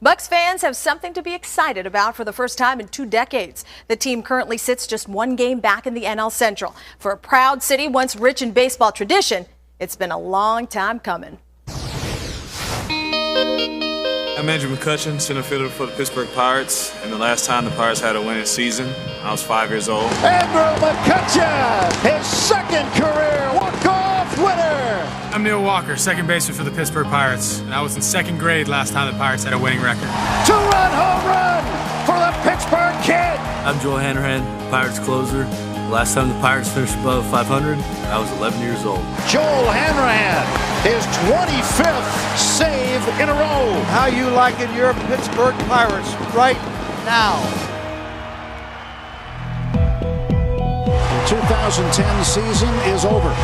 Bucs fans have something to be excited about for the first time in 2 decades. The team currently sits just 1 game back in the NL Central. For a proud city once rich in baseball tradition, it's been a long time coming. I'm Andrew McCutcheon, center fielder for the Pittsburgh Pirates, and the last time the Pirates had a winning season, I was 5 years old. Andrew McCutcheon, his second career walk-off winner. I'm Neil Walker, second baseman for the Pittsburgh Pirates, and I was in second grade last time the Pirates had a winning record. 2-run home run for the Pittsburgh Kid. I'm Joel Hanrahan, Pirates closer. Last time the Pirates finished above 500, I was 11 years old. Joel Hanrahan, his 25th save in a row. How you liking your Pittsburgh Pirates right now? The 2010 season is over.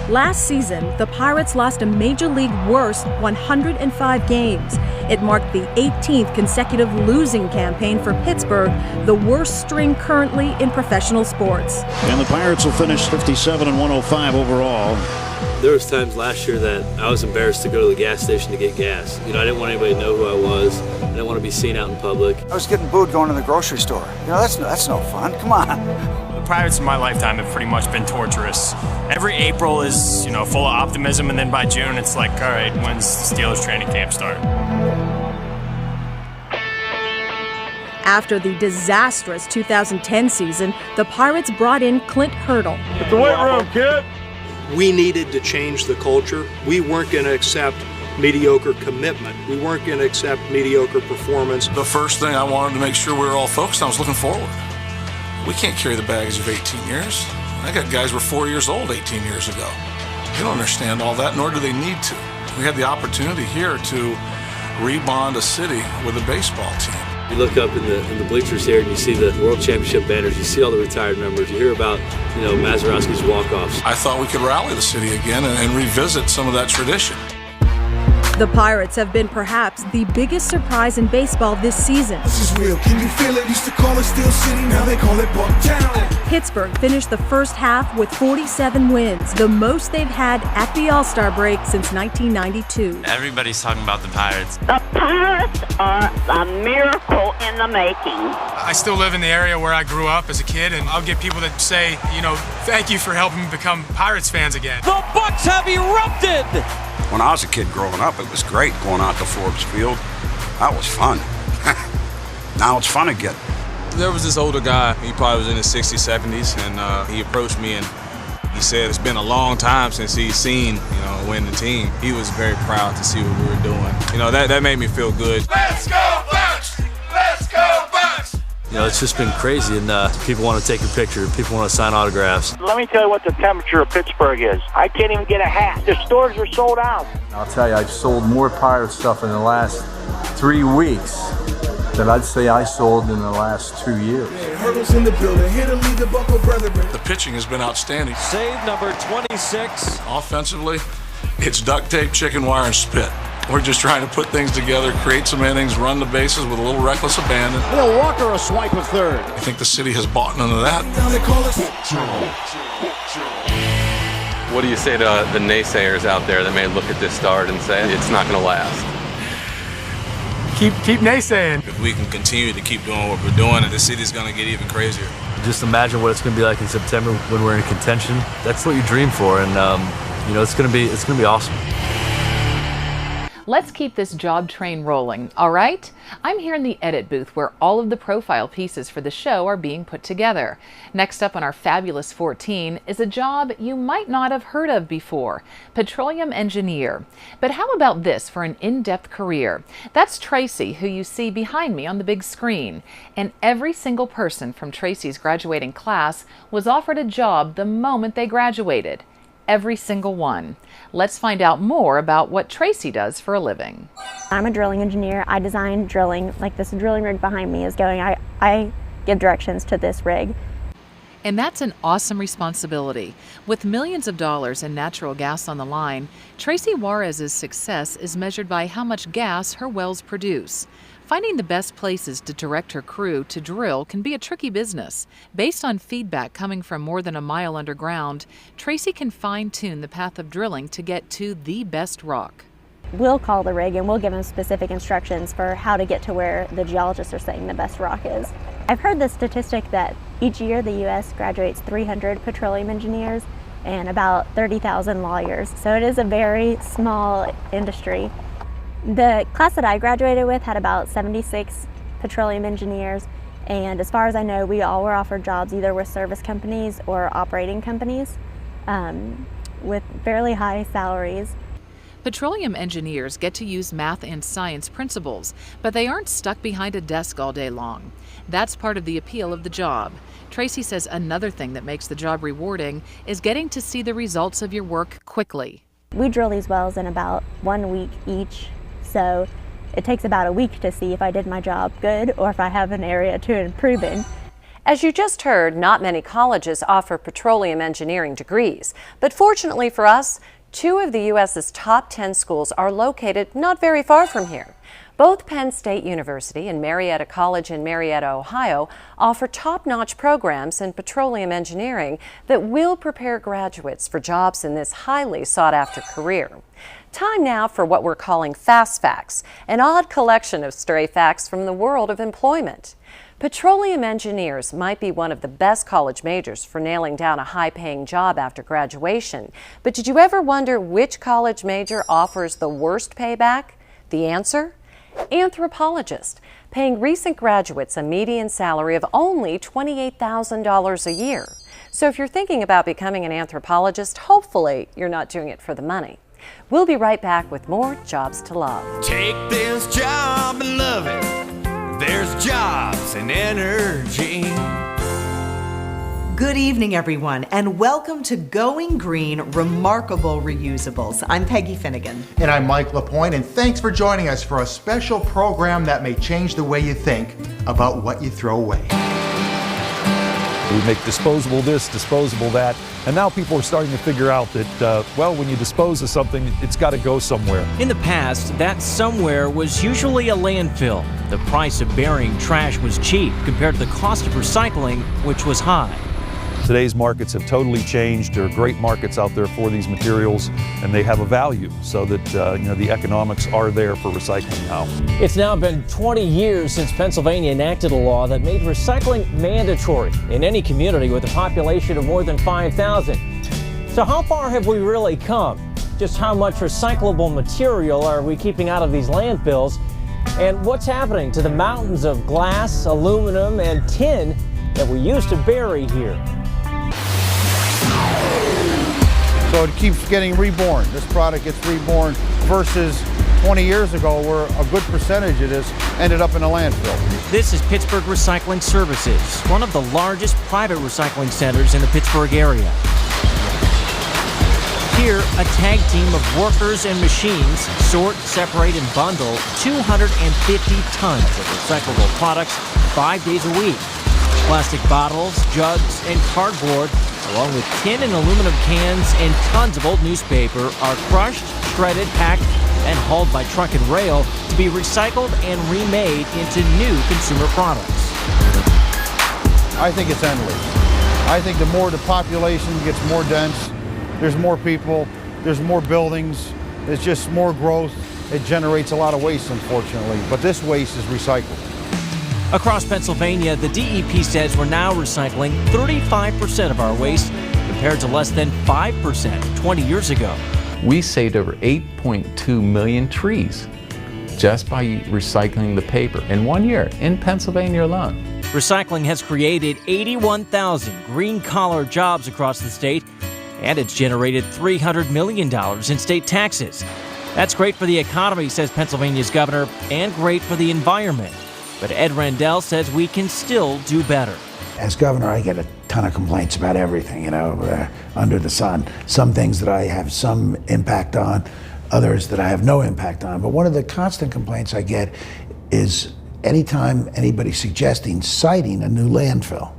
Last season, the Pirates lost a Major League worst 105 games. It marked the 18th consecutive losing campaign for Pittsburgh, the worst string currently in professional sports. And the Pirates will finish 57 and 105 overall. There was times last year that I was embarrassed to go to the gas station to get gas. I didn't want anybody to know who I was. I didn't want to be seen out in public. I was getting booed going to the grocery store. That's no fun. Come on. The Pirates in my lifetime have pretty much been torturous. Every April is, full of optimism, and then by June it's like, all right, when's the Steelers training camp start? After the disastrous 2010 season, the Pirates brought in Clint Hurdle. At the weight room, kid. We needed to change the culture. We weren't going to accept mediocre commitment. We weren't going to accept mediocre performance. The first thing I wanted to make sure we were all focused on was looking forward. We can't carry the baggage of 18 years. I got guys who were 4 years old 18 years ago. They don't understand all that, nor do they need to. We had the opportunity here to rebond a city with a baseball team. You look up in the bleachers here and you see the World Championship banners, you see all the retired members, you hear about, Mazeroski's walk-offs. I thought we could rally the city again and revisit some of that tradition. The Pirates have been perhaps the biggest surprise in baseball this season. This is real. Can you feel it? Used to call it Steel City, now they call it Bucktown. Pittsburgh finished the first half with 47 wins, the most they've had at the All-Star break since 1992. Everybody's talking about the Pirates. The Pirates are a miracle in the making. I still live in the area where I grew up as a kid, and I'll get people that say, thank you for helping me become Pirates fans again. The Bucs have erupted! When I was a kid growing up, it was great going out to Forbes Field. That was fun. Now it's fun again. There was this older guy, he probably was in his 60s, 70s, and he approached me and he said it's been a long time since he's seen, win the team. He was very proud to see what we were doing. That made me feel good. Let's go Bucs! Let's go Bucs! It's just been crazy, and people want to take a picture, people want to sign autographs. Let me tell you what the temperature of Pittsburgh is. I can't even get a hat. The stores are sold out. I'll tell you, I've sold more Pirate stuff in the last 3 weeks than I'd say I sold in the last 2 years. Hurdles in the building, here to lead the Buckle brethren. The pitching has been outstanding. Save number 26. Offensively, it's duct tape, chicken wire, and spit. We're just trying to put things together, create some innings, run the bases with a little reckless abandon. Will Walker a swipe of third. I think the city has bought into that. What do you say to the naysayers out there that may look at this start and say it's not going to last? Keep naysaying. If we can continue to keep doing what we're doing, the city's going to get even crazier. Just imagine what it's going to be like in September when we're in contention. That's what you dream for, and it's going to be awesome. Let's keep this job train rolling, all right? I'm here in the edit booth where all of the profile pieces for the show are being put together. Next up on our Fabulous 14 is a job you might not have heard of before, petroleum engineer. But how about this for an in-depth career? That's Tracy, who you see behind me on the big screen. And every single person from Tracy's graduating class was offered a job the moment they graduated. Every single one. Let's find out more about what Tracy does for a living. I'm a drilling engineer. I design drilling, like this drilling rig behind me is going. I give directions to this rig. And that's an awesome responsibility. With millions of dollars in natural gas on the line, Tracy Juarez's success is measured by how much gas her wells produce. Finding the best places to direct her crew to drill can be a tricky business. Based on feedback coming from more than a mile underground, Tracy can fine-tune the path of drilling to get to the best rock. We'll call the rig and we'll give them specific instructions for how to get to where the geologists are saying the best rock is. I've heard the statistic that each year the U.S. graduates 300 petroleum engineers and about 30,000 lawyers, so it is a very small industry. The class that I graduated with had about 76 petroleum engineers, and as far as I know, we all were offered jobs either with service companies or operating companies with fairly high salaries. Petroleum engineers get to use math and science principles, but they aren't stuck behind a desk all day long. That's part of the appeal of the job. Tracy says another thing that makes the job rewarding is getting to see the results of your work quickly. We drill these wells in about 1 week each, so it takes about a week to see if I did my job good or if I have an area to improve in. As you just heard, not many colleges offer petroleum engineering degrees, but fortunately for us, 2 of the U.S.'s top 10 schools are located not very far from here. Both Penn State University and Marietta College in Marietta, Ohio, offer top-notch programs in petroleum engineering that will prepare graduates for jobs in this highly sought-after career. Time now for what we're calling Fast Facts, an odd collection of stray facts from the world of employment. Petroleum engineers might be one of the best college majors for nailing down a high-paying job after graduation. But did you ever wonder which college major offers the worst payback? The answer? Anthropologist, paying recent graduates a median salary of only $28,000 a year. So if you're thinking about becoming an anthropologist, hopefully you're not doing it for the money. We'll be right back with more Jobs to Love. Take this job and love it. There's jobs and energy. Good evening, everyone, and welcome to Going Green Remarkable Reusables. I'm Peggy Finnegan. And I'm Mike LaPointe, and thanks for joining us for a special program that may change the way you think about what you throw away. We make disposable this, disposable that, and now people are starting to figure out that, well, when you dispose of something, it's got to go somewhere. In the past, that somewhere was usually a landfill. The price of burying trash was cheap compared to the cost of recycling, which was high. Today's markets have totally changed. There are great markets out there for these materials, and they have a value so that the economics are there for recycling now. It's now been 20 years since Pennsylvania enacted a law that made recycling mandatory in any community with a population of more than 5,000. So how far have we really come? Just how much recyclable material are we keeping out of these landfills? And what's happening to the mountains of glass, aluminum, and tin that we used to bury here? So it keeps getting reborn. This product gets reborn versus 20 years ago where a good percentage of this ended up in a landfill. This is Pittsburgh Recycling Services, one of the largest private recycling centers in the Pittsburgh area. Here, a tag team of workers and machines sort, separate, and bundle 250 tons of recyclable products 5 days a week. Plastic bottles, jugs, and cardboard, along with tin and aluminum cans and tons of old newspaper, are crushed, shredded, packed, and hauled by truck and rail to be recycled and remade into new consumer products. I think it's endless. I think the more the population gets more dense, there's more people, there's more buildings, there's just more growth. It generates a lot of waste, unfortunately, but this waste is recycled. Across Pennsylvania, the DEP says we're now recycling 35% of our waste compared to less than 5% 20 years ago. We saved over 8.2 million trees just by recycling the paper in 1 year in Pennsylvania alone. Recycling has created 81,000 green-collar jobs across the state, and it's generated $300 million in state taxes. That's great for the economy, says Pennsylvania's governor, and great for the environment. But Ed Rendell says we can still do better. As governor, I get a ton of complaints about everything, under the sun. Some things that I have some impact on, others that I have no impact on. But one of the constant complaints I get is anytime anybody's suggesting citing a new landfill.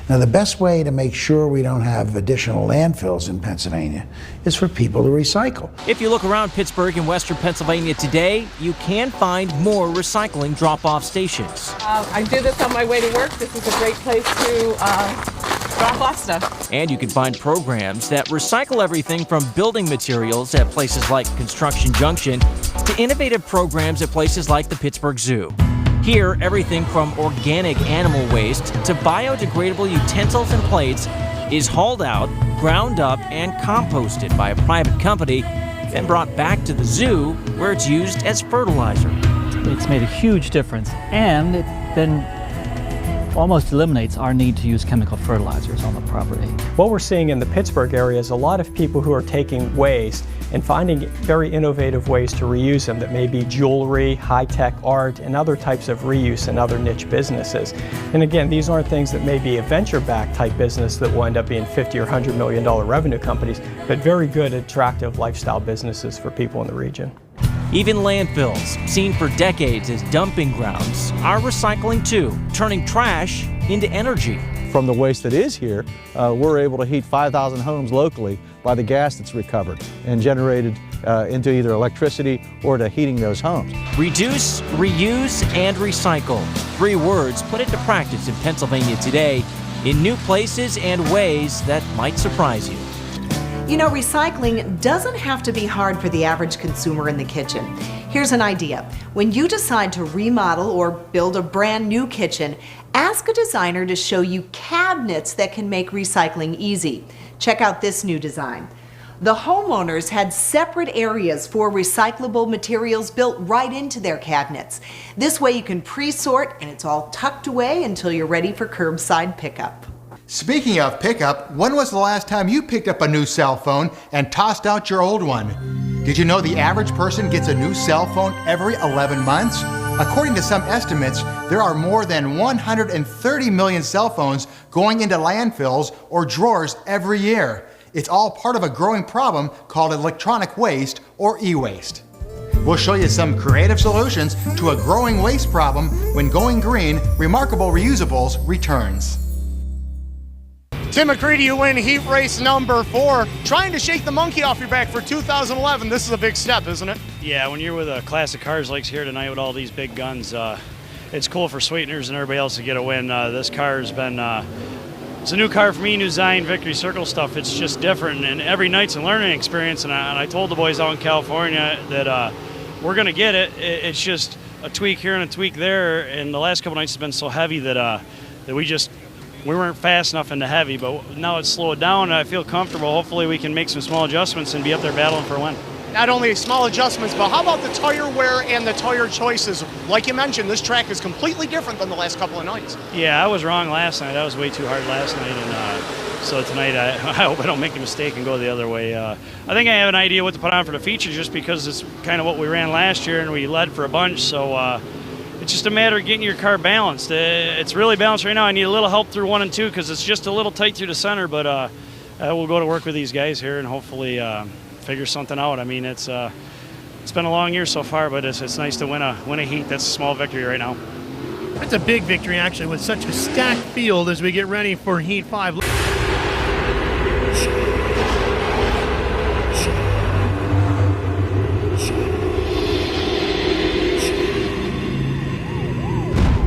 Now, the best way to make sure we don't have additional landfills in Pennsylvania is for people to recycle. If you look around Pittsburgh and western Pennsylvania today, you can find more recycling drop-off stations. I do this on my way to work. This is a great place to drop off stuff. And you can find programs that recycle everything from building materials at places like Construction Junction to innovative programs at places like the Pittsburgh Zoo. Here, everything from organic animal waste to biodegradable utensils and plates is hauled out, ground up, and composted by a private company, then brought back to the zoo where it's used as fertilizer. It's made a huge difference, and it then almost eliminates our need to use chemical fertilizers on the property. What we're seeing in the Pittsburgh area is a lot of people who are taking waste and finding very innovative ways to reuse them that may be jewelry, high-tech art, and other types of reuse in other niche businesses. And again, these aren't things that may be a venture-backed type business that will end up being $50 or $100 million revenue companies, but very good, attractive lifestyle businesses for people in the region. Even landfills, seen for decades as dumping grounds, are recycling too, turning trash into energy. From the waste that is here, we're able to heat 5,000 homes locally by the gas that's recovered and generated into either electricity or to heating those homes. Reduce, reuse, and recycle. 3 words put into practice in Pennsylvania today in new places and ways that might surprise you. You know, recycling doesn't have to be hard for the average consumer in the kitchen. Here's an idea. When you decide to remodel or build a brand new kitchen, ask a designer to show you cabinets that can make recycling easy. Check out this new design. The homeowners had separate areas for recyclable materials built right into their cabinets. This way you can pre-sort and it's all tucked away until you're ready for curbside pickup. Speaking of pickup, when was the last time you picked up a new cell phone and tossed out your old one? Did you know the average person gets a new cell phone every 11 months? According to some estimates, there are more than 130 million cell phones going into landfills or drawers every year. It's all part of a growing problem called electronic waste or e-waste. We'll show you some creative solutions to a growing waste problem when Going Green, Remarkable Reusables returns. Tim McCready, you win heat race number 4. Trying to shake the monkey off your back for 2011. This is a big step, isn't it? Yeah, when you're with a classic cars like here tonight with all these big guns, it's cool for Sweeteners and everybody else to get a win. This car has been, it's a new car for me, new Zion, Victory Circle stuff. It's just different, and every night's a learning experience. And I told the boys out in California that we're going to get it. It's just a tweak here and a tweak there. And the last couple nights has been so heavy that we weren't fast enough into heavy, but now it's slowed down and I feel comfortable. Hopefully we can make some small adjustments and be up there battling for a win. Not only small adjustments, but how about the tire wear and the tire choices? Like you mentioned, this track is completely different than the last couple of nights. Yeah, I was wrong last night. I was way too hard last night, and so tonight I hope I don't make a mistake and go the other way. I think I have an idea what to put on for the feature just because it's kind of what we ran last year and we led for a bunch, so it's just a matter of getting your car balanced. It's really balanced right now. I need a little help through 1 and 2 because it's just a little tight through the center, but we'll go to work with these guys here and hopefully figure something out. I mean, it's been a long year so far, but it's nice to win a heat. That's a small victory right now. That's a big victory, actually, with such a stacked field as we get ready for Heat 5.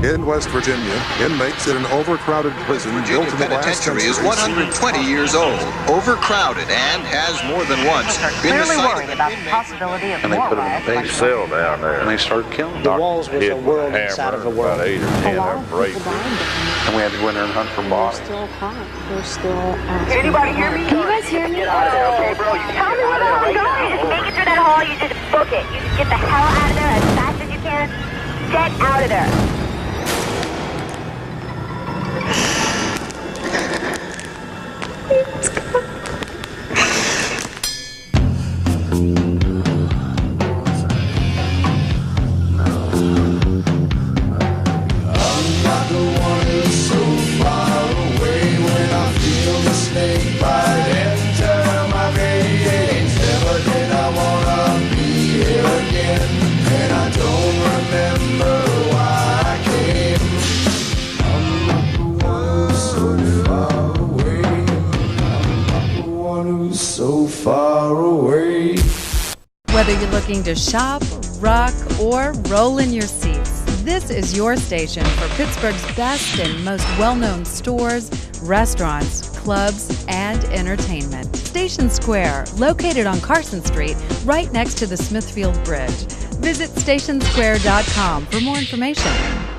In West Virginia, inmates in an overcrowded prison built in the last century is 120 years old, overcrowded, and has more than once been the site worried about the possibility of and they put them in a big cell down there, and they started killing them. The walls was a world inside of a world. About 8 or 10 of them break. And we had to go in there and hunt for bodies. Still hot. They're still Can anybody hear me? Can you guys hear me? Get out of there, okay, bro? You Tell me where I'm going. You just make it through that hall. You just book it. You just get the hell out of there as fast as you can. Get out of there. Whether you're looking to shop, rock, or roll in your seats, this is your station for Pittsburgh's best and most well-known stores, restaurants, clubs, and entertainment. Station Square, located on Carson Street, right next to the Smithfield Bridge. Visit stationsquare.com for more information.